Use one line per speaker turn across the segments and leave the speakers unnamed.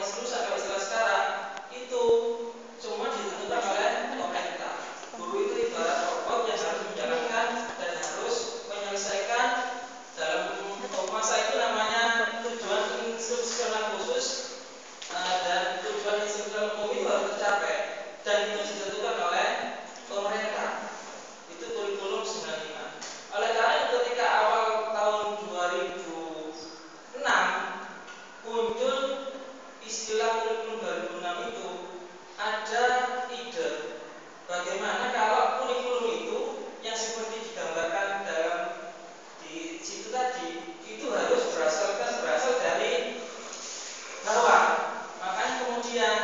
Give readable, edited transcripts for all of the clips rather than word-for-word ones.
Mas dulu sampai istilah sekarang itu semua ditentukan oleh pemerintah. Guru itu ibarat robot yang harus menjalankan dan harus menyelesaikan dalam masa itu namanya tujuan instruksional khusus, dan tujuan instruksional umum itu harus tercapai dan itu ditentukan oleh pemerintah. Itu kurikulum 95. Oleh karena itu ketika awal tahun 2006 muncul istilah kurikulum 2006 itu, ada ide bagaimana kalau kurikulum itu yang seperti digambarkan dalam di situ tadi itu harus berasal dari bawah. Makanya kemudian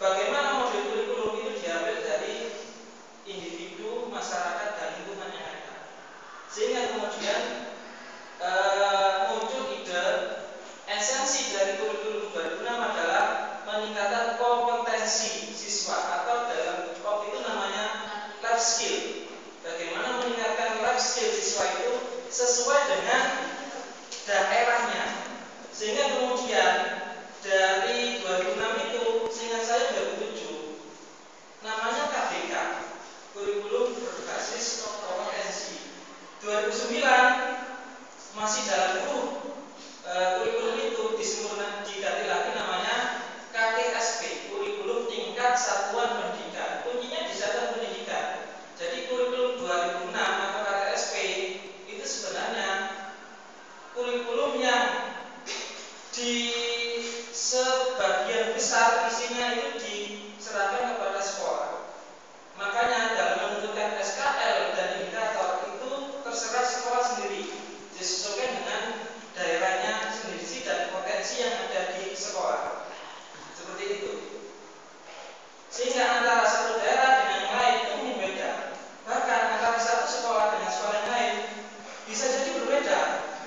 bagaimana model kurikulum itu diambil dari individu, masyarakat, dan lingkungan yang ada. Sehingga kemudian muncul ide esensi dari kurikulum 2006 adalah meningkatkan kompetensi siswa atau dalam waktu itu namanya life skill. Bagaimana meningkatkan life skill siswa itu sesuai dengan daerahnya. Sehingga kemudian dari 2006 itu, seingat saya 2007, namanya KBK, kurikulum berbasis kompetensi. 2009 masih dalam kurikulum itu diganti lagi namanya KTSP, kurikulum tingkat satuan pendidikan. Kuncinya di satuan pendidikan. Jadi kurikulum 2006 atau KTSP itu sebenarnya kurikulum yang di sebagian besar isinya itu diserahkan kepada sekolah. Makanya dalam menentukan SKL dan indikator itu terserah sekolah sendiri, disesuaikan dengan daerahnya sendiri dan potensi yang ada di sekolah. Seperti itu. Sehingga antara satu daerah dengan yang lain itu mungkin beda. Bahkan antara satu sekolah dengan sekolah yang lain bisa jadi berbeda.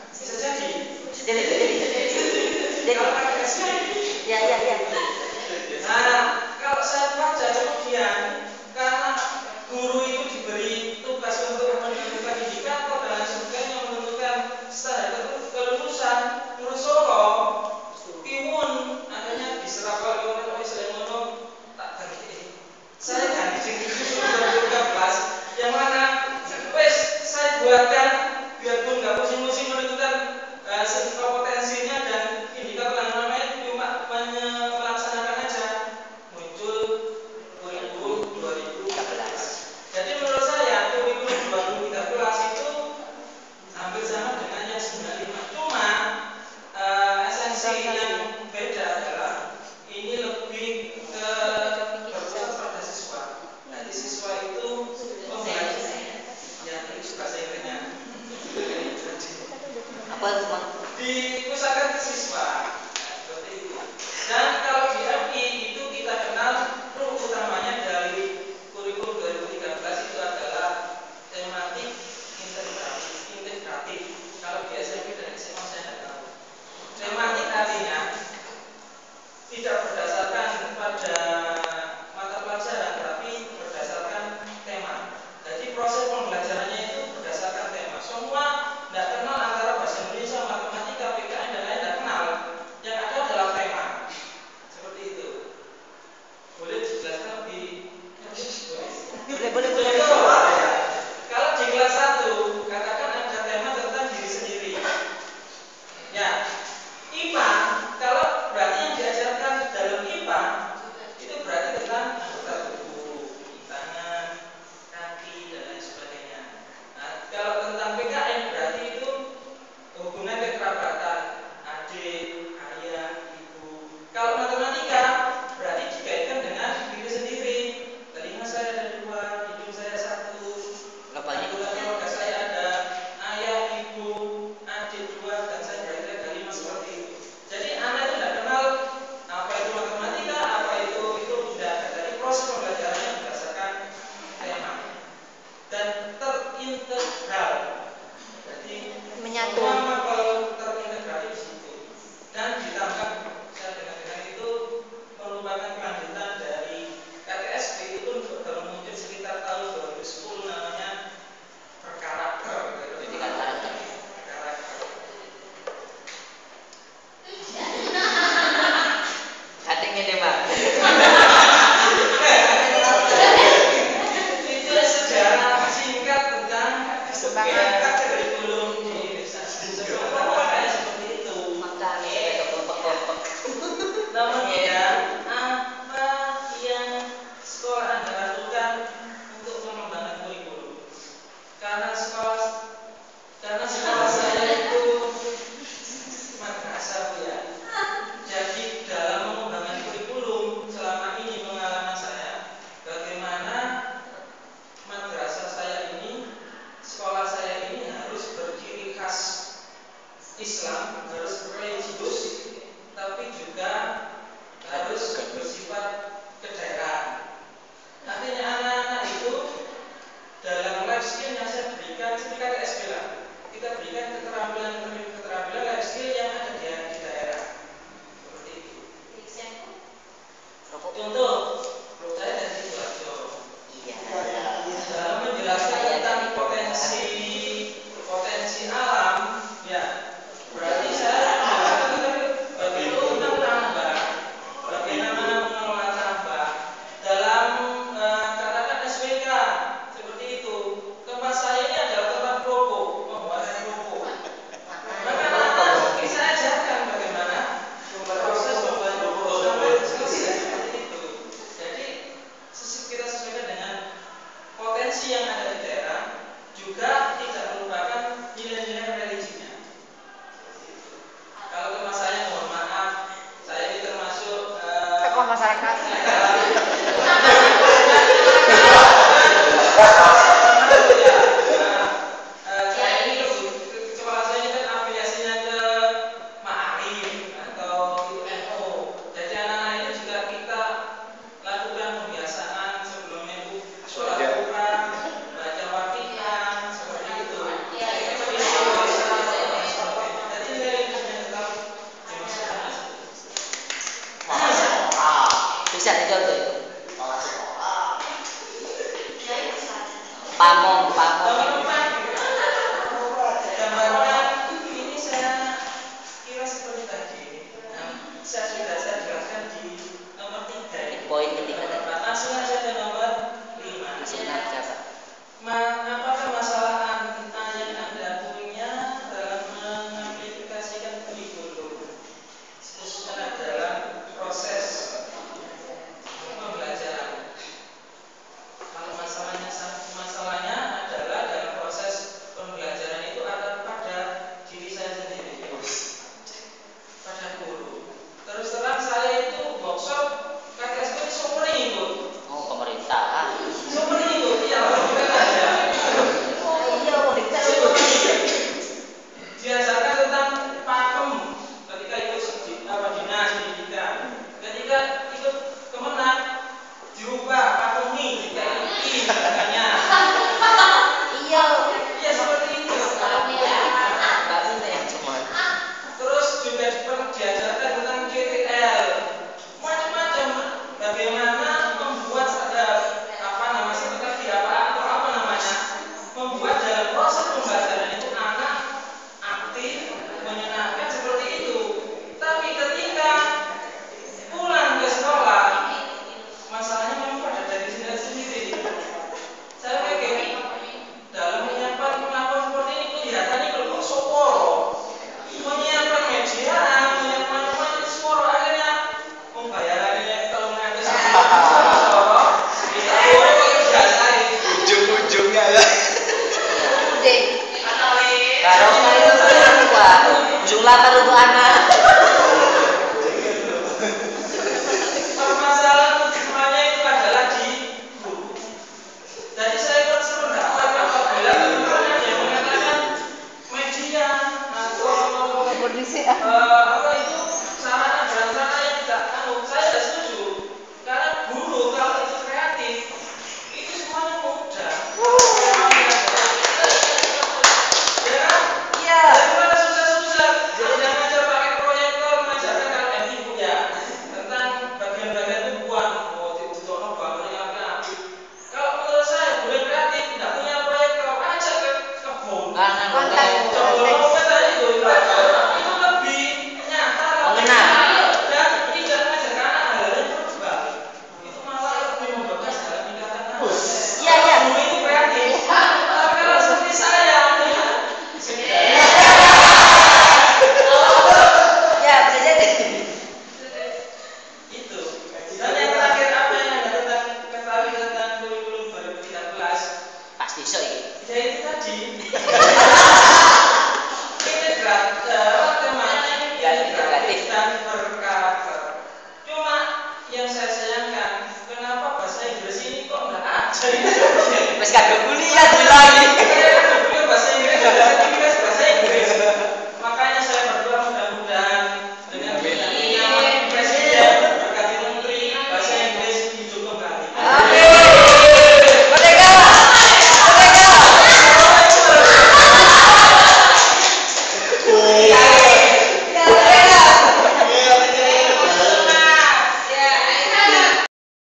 Bisa jadi. Kalau pakai SD.
Ya.
Nah, kalau saya baca kemudian karena guru itu diberi tugas untuk menentukan indikator dan lain sebagainya, menentukan standar kelulusan, menurut Solo, Piwun, akhirnya diserap oleh Islam ngomong tak ganti. Saya ganti di 2013, yang mana wes saya buatkan biar pun nggak pusing-pusing menentukan kompetensinya dan indikator yang namanya cuma melaksanakan aja. Muncul kurikulum 2013. Jadi menurut saya kurikulum 2013 itu hampir sama dengan yang 95. Cuma esensi yang beda adalah ini lebih ke berpusat pada siswa. Jadi siswa itu pembelajar. Ya, itu bahasa Inggrisnya.
Apa itu, Bang?
Dipusatkan ke siswa. Seperti itu. Dan kalau di MI itu kita kenal utamanya dari kurikulum 2013 itu adalah tematik integratif. Kalau di SMP dan SMA saya tidak tahu. Tematik artinya
tokoh masyarakat.
Bisa dicontoh. Pamong.
Gambaran ini saya kira seperti tadi. Sudah saya jelaskan di nomor 3.
Poin ketiga.
Langsung aja ke nomor 5. Apakah masalah yang Anda punya dalam mengaplikasikan kurikulum, khususnya dalam proses pembelajaran? Kalau masalahnya adalah dalam proses pembelajaran itu ada pada diri saya sendiri, pada guru. Terus terang saya itu workshop